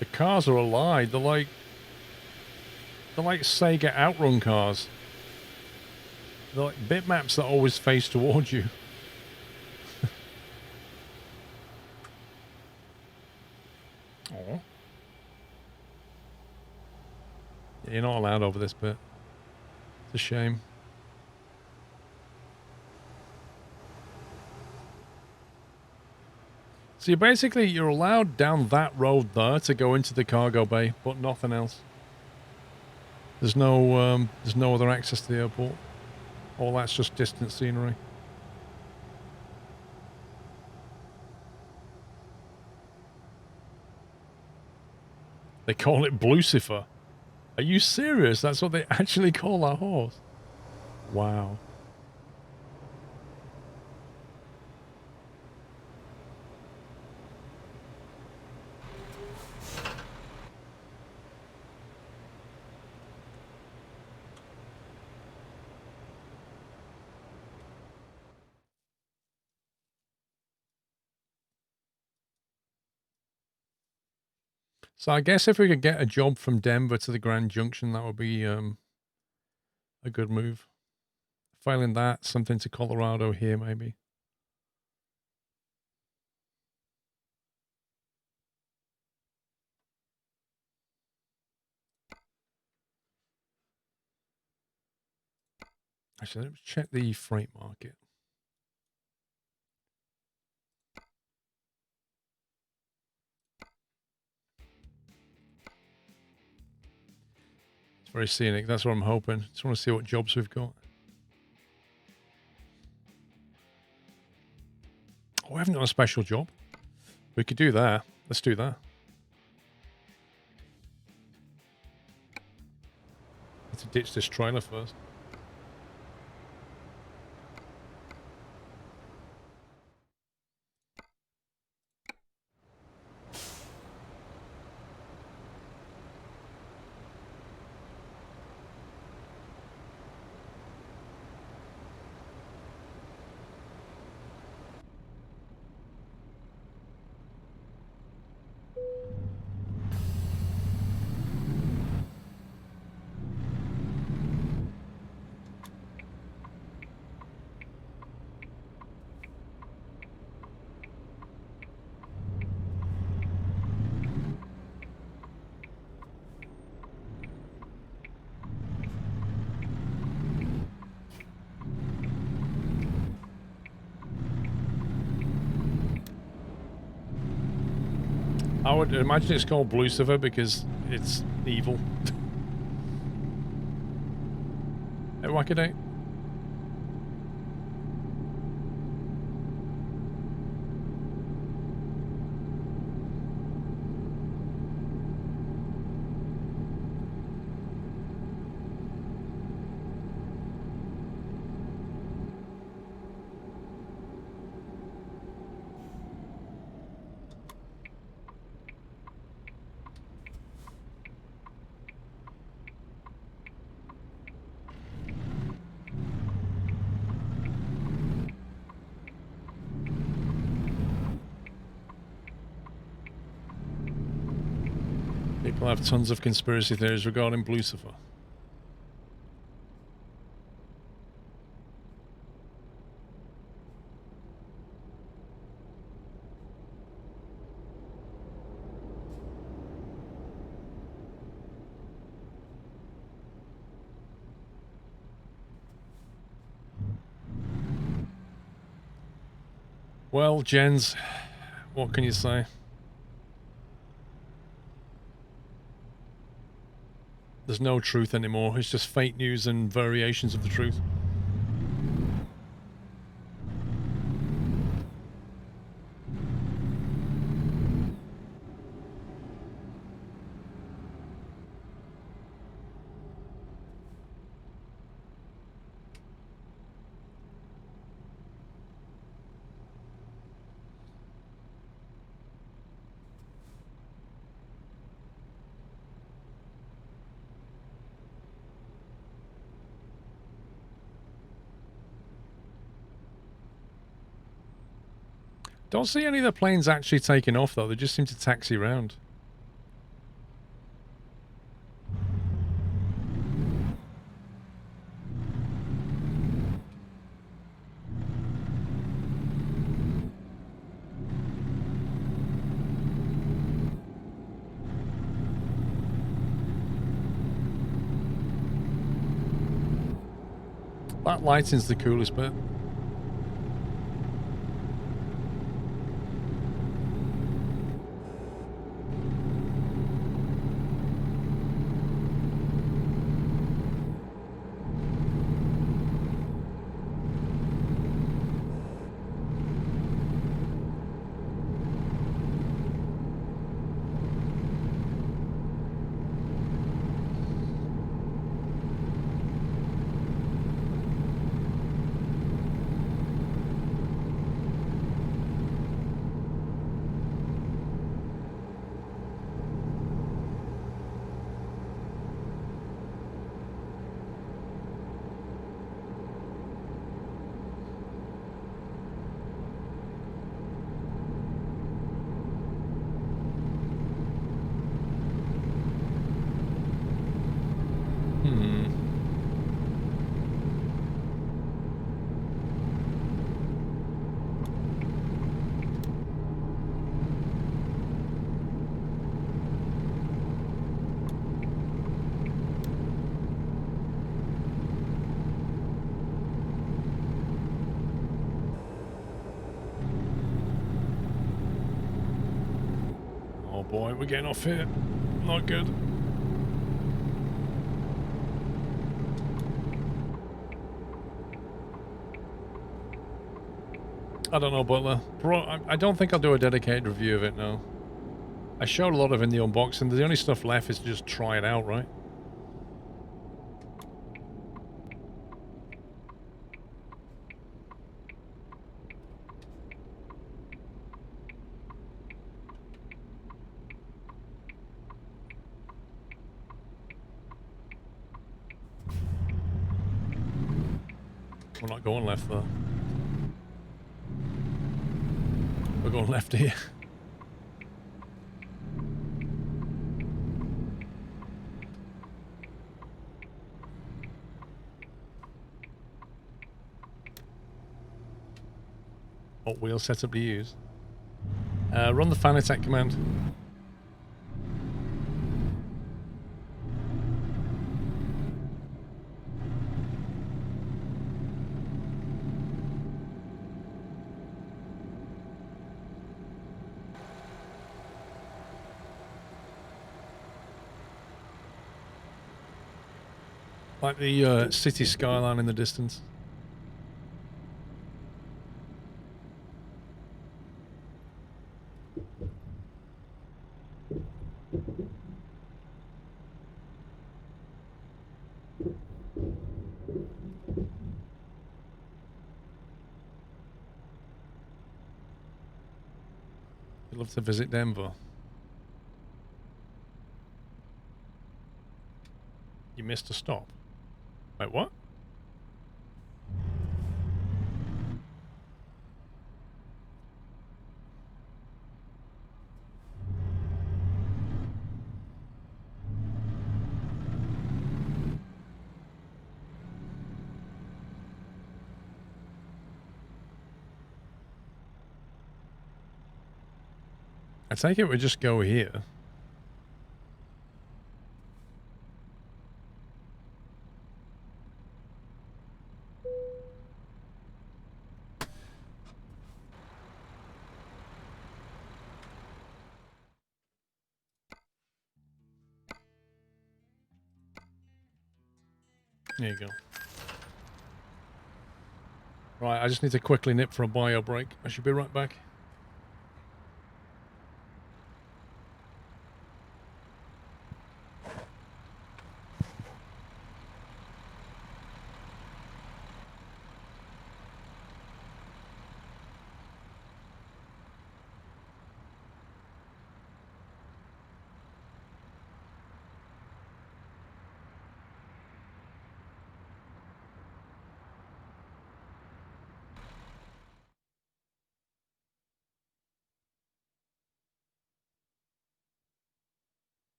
The cars are alive. They're like Sega Outrun cars. They're like bitmaps that always face towards you. Oh. Yeah, you're not allowed over this bit. It's a shame. So you're allowed down that road there to go into the cargo bay, but nothing else. There's no other access to the airport. All that's just distant scenery. They call it Blucifer. Are you serious? That's what they actually call that horse? Wow. So I guess if we could get a job from Denver to the Grand Junction, that would be a good move. Failing that, something to Colorado here, maybe. Actually, let's check the freight market. It's very scenic. That's what I'm hoping. Just want to see what jobs we've got. Oh, I haven't done a special job. We could do that. Let's do that. Let's ditch this trailer first. I would imagine it's called Blucifer because it's evil. Hey, Wackaday. People have tons of conspiracy theories regarding Blucifer. Well, Jens, what can you say? There's no truth anymore. It's just fake news and variations of the truth. Don't see any of the planes actually taking off, though. They just seem to taxi around. That lighting's the coolest bit. Oh boy, we're getting off here. Not good. I don't know, Butler. Bro, I don't think I'll do a dedicated review of it now. I showed a lot of it in the unboxing. The only stuff left is to just try it out, right? We're not going left, though. We're going left here. What wheel setup to use? Run the fan attack command. Like the city skyline in the distance. I'd love to visit Denver. You missed a stop. Wait, what? I take it we just go here. There you go. Right, I just need to quickly nip for a bio break. I should be right back.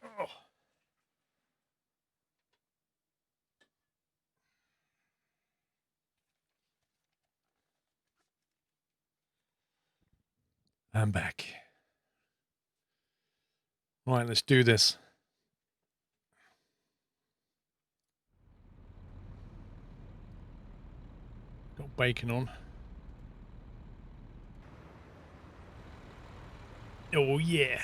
Oh. I'm back. Right, let's do this. Got bacon on. Oh, yeah.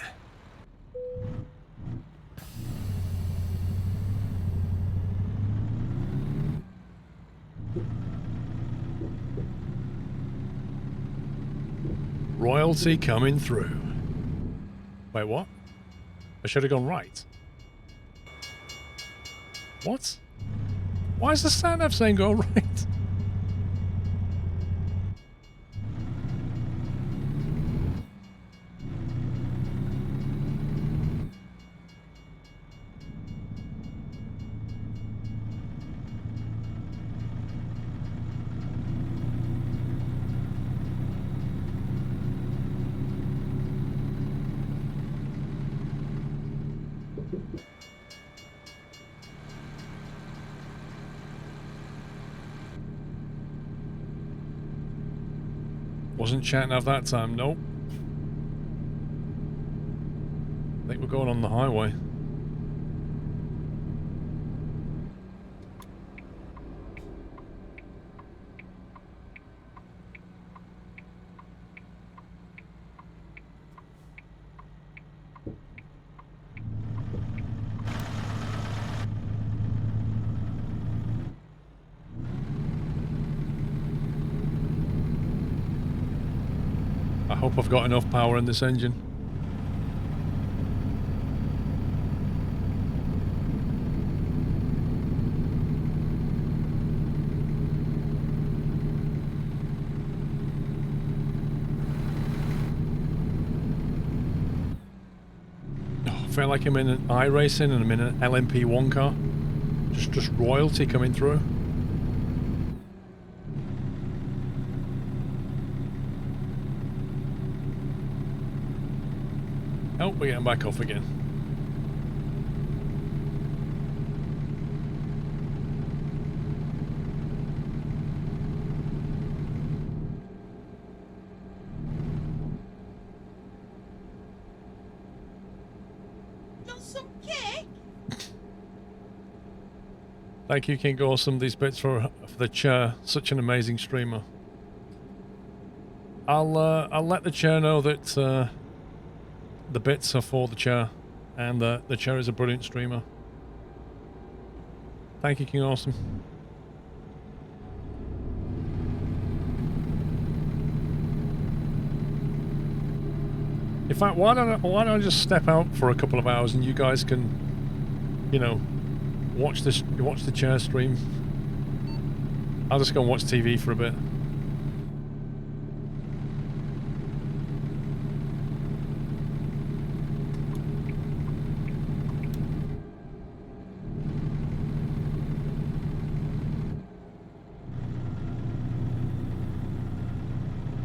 Royalty coming through. Wait, what? I should have gone right. What? Why is the stand-up saying go right? Wasn't chatting off that time, nope. I think we're going on the highway. I hope I've got enough power in this engine. Oh, I feel like I'm in an iRacing and I'm in an LMP1 car. Just royalty coming through. Oh, we're getting back off again. Thank you, King Awesome. These bits for the chair. Such an amazing streamer. I'll let the chair know that the bits are for the chair, and the chair is a brilliant streamer. Thank you, King Awesome. In fact, why don't I just step out for a couple of hours and you guys can, you know, watch the chair stream. I'll just go and watch TV for a bit.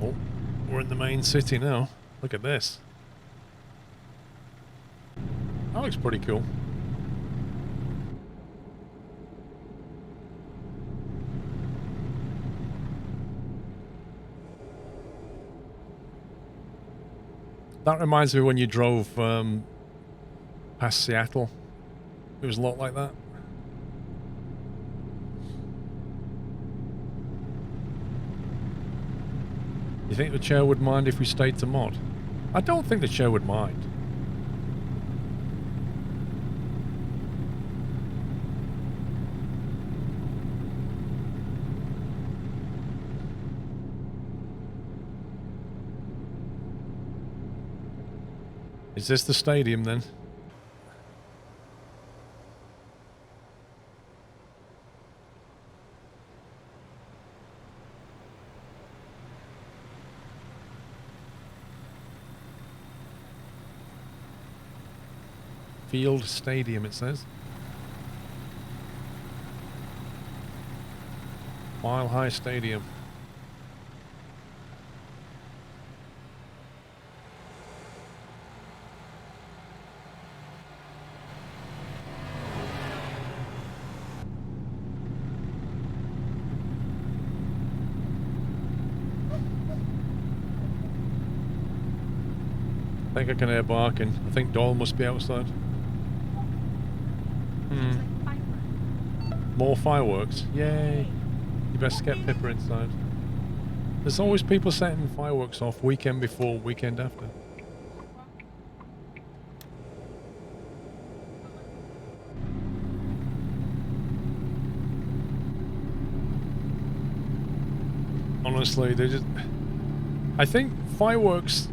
Oh, we're in the main city now. Look at this. That looks pretty cool. That reminds me when you drove past Seattle. It was a lot like that. You think the chair would mind if we stayed to mod? I don't think the chair would mind. Is this the stadium then? Field Stadium, it says. Mile High Stadium. I think I can hear barking. I think Doyle must be outside. More fireworks. Yay. You best get Pippa inside. There's always people setting fireworks off weekend before, weekend after. Honestly, they just... I think fireworks...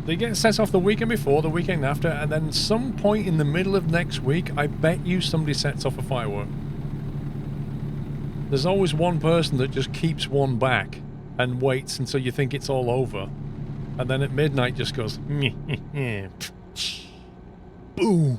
They get set off the weekend before, the weekend after, and then some point in the middle of next week, I bet you somebody sets off a firework. There's always one person that just keeps one back and waits until you think it's all over. And then at midnight just goes... Boom!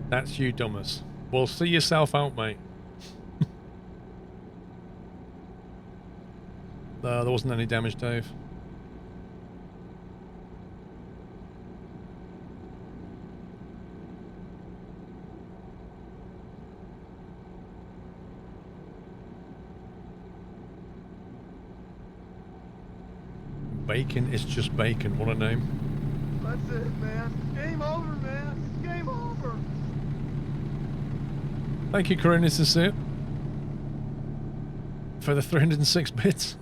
That's you, Thomas. Well, see yourself out, mate. There wasn't any damage, Dave. Bacon is just bacon. What a name. That's it, man. Game over, man. It's game over. Thank you, Corinne Sincere, for the 306 bits.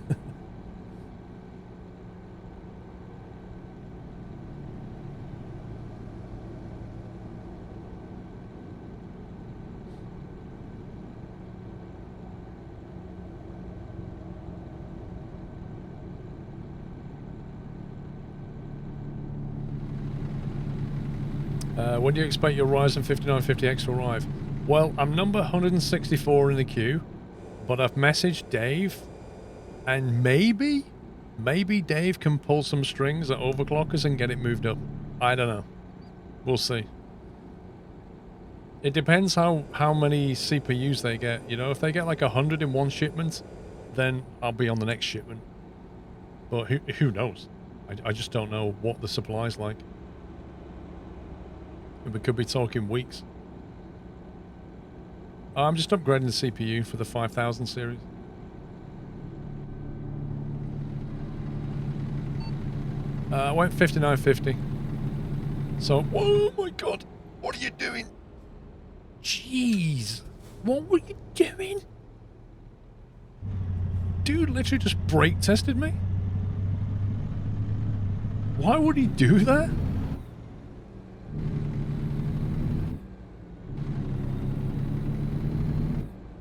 When do you expect your Ryzen 5950X to arrive? Well, I'm number 164 in the queue, but I've messaged Dave, and maybe Dave can pull some strings at Overclockers and get it moved up. I don't know. We'll see. It depends how many CPUs they get. You know, if they get like 100 in one shipment, then I'll be on the next shipment. But who knows? I just don't know what the supply's like. We could be talking weeks. I'm just upgrading the CPU for the 5000 series. I went 5950. So, oh my god, what are you doing? Jeez, what were you doing? Dude literally just brake tested me? Why would he do that?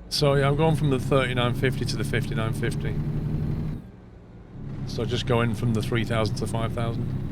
So yeah, I'm going from the 3950 to the 5950. So just going from the 3000 to 5000.